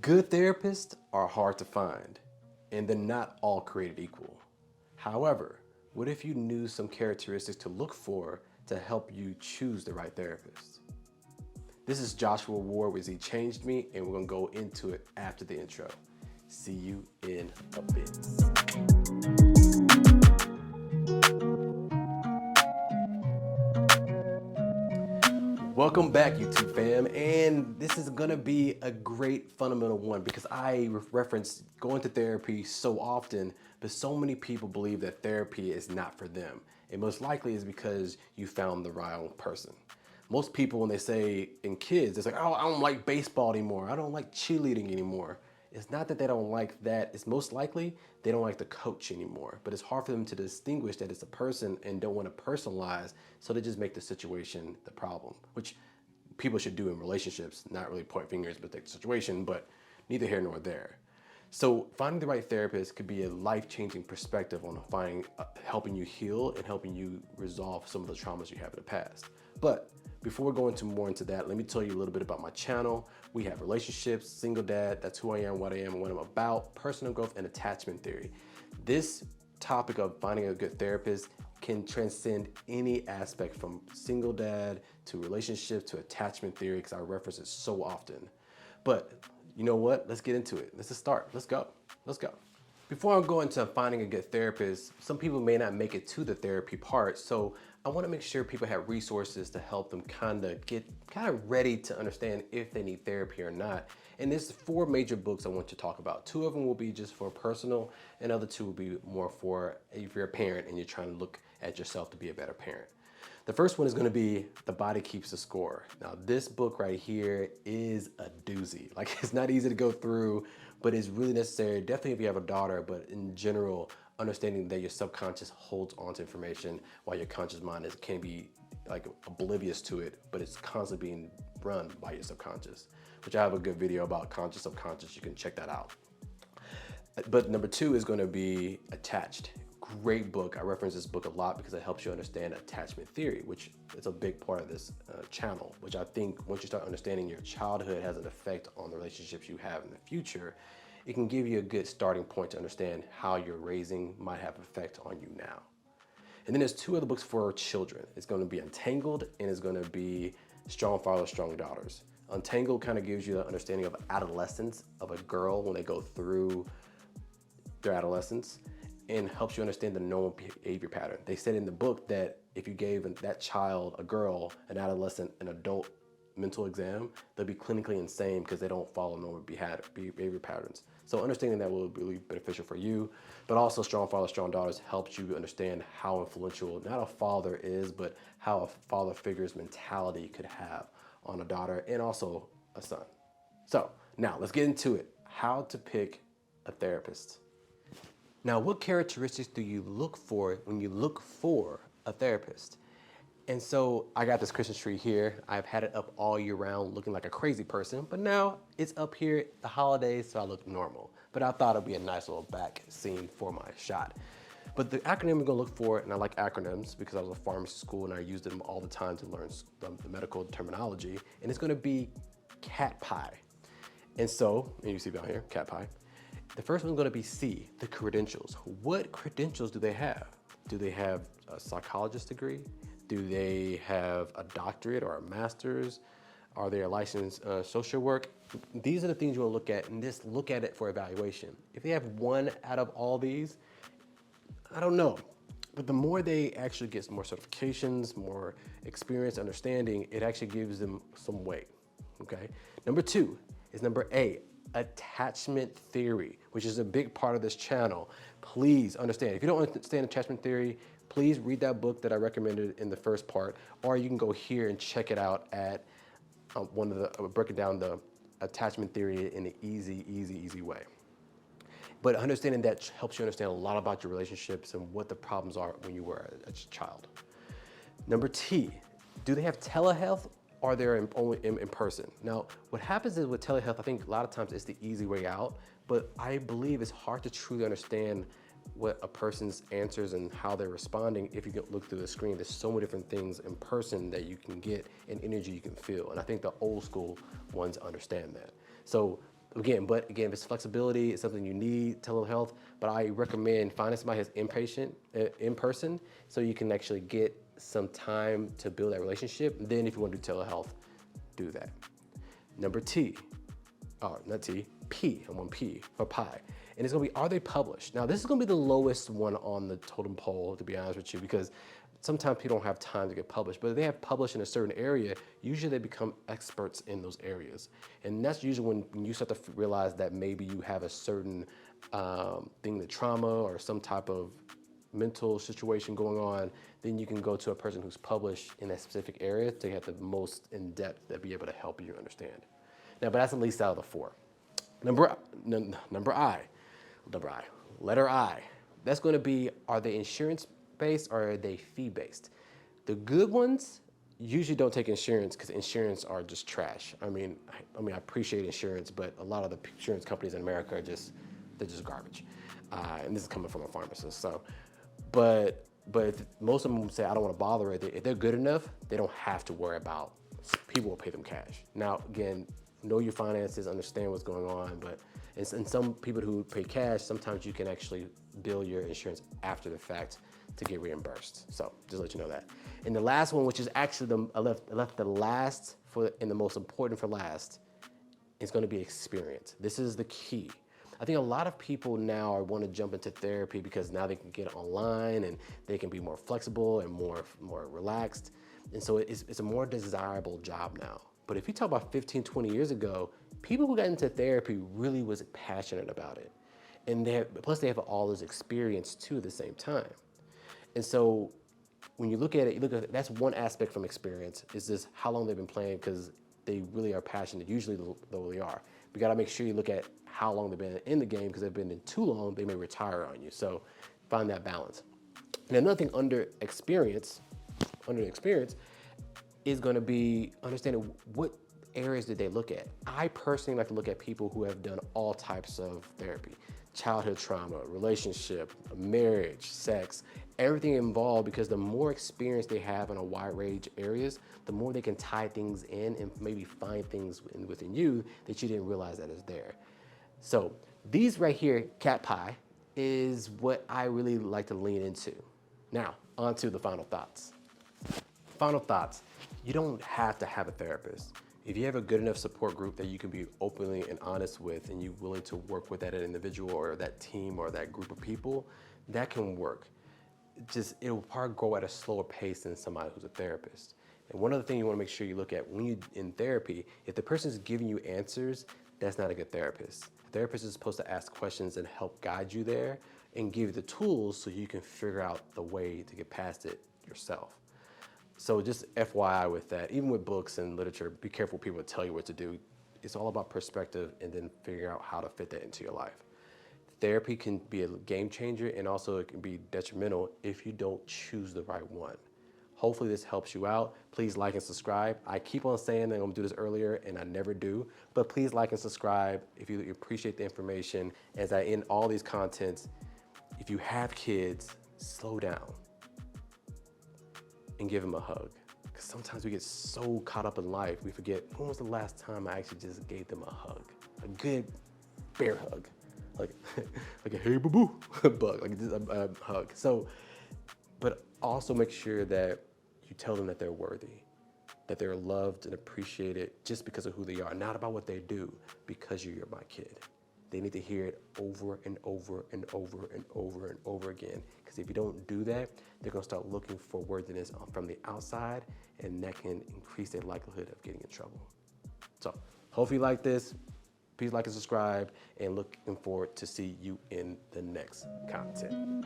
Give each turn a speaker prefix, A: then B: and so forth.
A: Good therapists are hard to find, and they're not all created equal. However, what if you knew some characteristics to look for to help you choose the right therapist? This is Joshua Ward with Z Changed Me, and we're gonna go into it after the intro. See you in a bit. Welcome back, YouTube fam, and this is gonna be a great fundamental one because I reference going to therapy so often, but so many people believe that therapy is not for them. And most likely is because you found the wrong person. Most people, when they say in kids, it's like, oh, I don't like baseball anymore. I don't like cheerleading anymore. It's not that they don't like that. It's most likely they don't like the coach anymore. But it's hard for them to distinguish that it's a person and don't want to personalize, so they just make the situation the problem, which people should do in relationships, not really point fingers, but take the situation, but neither here nor there. So finding the right therapist could be a life-changing perspective on helping you heal and helping you resolve some of the traumas you have in the past. But before we go more into that, let me tell you a little bit about my channel. We have relationships, single dad, that's who I am, what I am, and what I'm about, personal growth, and attachment theory. This topic of finding a good therapist can transcend any aspect from single dad to relationship to attachment theory, because I reference it so often. But you know what? Let's get into it. Let's just start. Let's go. Before I go into finding a good therapist, some people may not make it to the therapy part, so I want to make sure people have resources to help them get ready to understand if they need therapy or not. And there's 4 major books I want to talk about. 2 of them will be just for personal, and other 2 will be more for if you're a parent and you're trying to look at yourself to be a better parent. The first one is going to be The Body Keeps the Score. Now, this book right here is a doozy. Like, it's not easy to go through, but it's really necessary, definitely if you have a daughter, but in general, understanding that your subconscious holds onto information while your conscious mind can be like oblivious to it, but it's constantly being run by your subconscious, which I have a good video about conscious, subconscious. You can check that out. But number 2 is going to be Attached. Great book. I reference this book a lot because it helps you understand attachment theory, which is a big part of this channel, which I think once you start understanding your childhood has an effect on the relationships you have in the future, it can give you a good starting point to understand how your raising might have effect on you now. And then there's 2 other books for children. It's going to be Untangled, and it's going to be Strong Fathers, Strong Daughters. Untangled kind of gives you an understanding of adolescence of a girl when they go through their adolescence, and helps you understand the normal behavior pattern. They said in the book that if you gave that child, a girl, an adolescent, an adult mental exam, they'll be clinically insane because they don't follow normal behavior patterns. So understanding that will be really beneficial for you, but also Strong Fathers, Strong Daughters helps you understand how influential not a father is, but how a father figure's mentality could have on a daughter and also a son. So now let's get into it. How to pick a therapist. Now, what characteristics do you look for when you look for a therapist? And so I got this Christmas tree here. I've had it up all year round looking like a crazy person, but now it's up here the holidays, so I look normal. But I thought it'd be a nice little back scene for my shot. But the acronym we're gonna look for, and I like acronyms because I was in pharmacy school and I used them all the time to learn the medical terminology, and it's gonna be C.A.T. And so, and you see down here, C.A.T. The first one's gonna be C, the credentials. What credentials do they have? Do they have a psychologist degree? Do they have a doctorate or a master's? Are they a licensed social work? These are the things you wanna look at, and just look at it for evaluation. If they have 1 out of all these, I don't know. But the more they actually get more certifications, more experience, understanding, it actually gives them some weight, okay? Number 2 is number A, attachment theory, which is a big part of this channel. Please understand, if you don't understand attachment theory, please read that book that I recommended in the first part, or you can go here and check it out at breaking down the attachment theory in an easy way. But understanding that helps you understand a lot about your relationships and what the problems are when you were a child. Number T, do they have telehealth? Or they're only in person. Now, what happens is with telehealth, I think a lot of times it's the easy way out, but I believe it's hard to truly understand what a person's answers and how they're responding if you can look through the screen. There's so many different things in person that you can get and energy you can feel. And I think the old school ones understand that. So But again, if it's flexibility, it's something you need, telehealth, but I recommend finding somebody who's in person, so you can actually get some time to build that relationship. And then if you want to do telehealth, do that. Number T, not T, P, I'm on P for Pi. And it's gonna be, are they published? Now this is gonna be the lowest one on the totem pole, to be honest with you, because sometimes people don't have time to get published, but if they have published in a certain area, usually they become experts in those areas. And that's usually when you start to realize that maybe you have a certain thing, the trauma or some type of mental situation going on, then you can go to a person who's published in that specific area to get the most in-depth that be able to help you understand. Now, but that's the least out of the four. Letter I. That's going to be, are they insurance-based or are they fee-based? The good ones usually don't take insurance because insurance are just trash. I mean, I appreciate insurance, but a lot of the insurance companies in America are they're just garbage. And this is coming from a pharmacist. So, but if most of them say, I don't want to bother with it. If they're good enough, they don't have to worry about, people will pay them cash. Now, again, know your finances, understand what's going on, but and some people who pay cash, sometimes you can actually bill your insurance after the fact to get reimbursed. So just let you know that. And the last one, which is actually I left the last and the most important for last, is going to be experience. This is the key. I think a lot of people now want to jump into therapy because now they can get it online and they can be more flexible and more relaxed. And so it's a more desirable job now. But if you talk about 15, 20 years ago, people who got into therapy really was passionate about it. And plus they have all this experience too at the same time. And so when you look at it, that's one aspect from experience, is just how long they've been playing, because they really are passionate, usually though they are. We gotta make sure you look at how long they've been in the game, because they've been in too long, they may retire on you. So find that balance. And another thing under the experience is gonna be understanding what areas did they look at. I personally like to look at people who have done all types of therapy: childhood trauma, relationship, marriage, sex, everything involved, because the more experience they have in a wide range of areas, the more they can tie things in and maybe find things within you that you didn't realize that is there. So these right here, C.A.T, P.I.E, is what I really like to lean into. Now, on to the final thoughts. Final thoughts. You don't have to have a therapist. If you have a good enough support group that you can be openly and honest with, and you're willing to work with that individual or that team or that group of people, that can work. It'll probably go at a slower pace than somebody who's a therapist. And one other thing you want to make sure you look at when you're in therapy, if the person's giving you answers, that's not a good therapist. A therapist is supposed to ask questions and help guide you there and give you the tools so you can figure out the way to get past it yourself. So just FYI with that, even with books and literature, be careful people tell you what to do. It's all about perspective and then figure out how to fit that into your life. Therapy can be a game changer, and also it can be detrimental if you don't choose the right one. Hopefully this helps you out. Please like and subscribe. I keep on saying that I'm gonna do this earlier and I never do, but please like and subscribe if you appreciate the information. As I end all these contents, if you have kids, slow down and give them a hug. Because sometimes we get so caught up in life, we forget, when was the last time I actually just gave them a hug? A good bear hug. Like a hey boo boo bug, like a hug. So, but also make sure that you tell them that they're worthy, that they're loved and appreciated just because of who they are, not about what they do, because you're my kid. They need to hear it over and over and over and over and over again. Because if you don't do that, they're gonna start looking for worthiness from the outside, and that can increase their likelihood of getting in trouble. So hopefully you like this. Please like and subscribe, and looking forward to see you in the next content.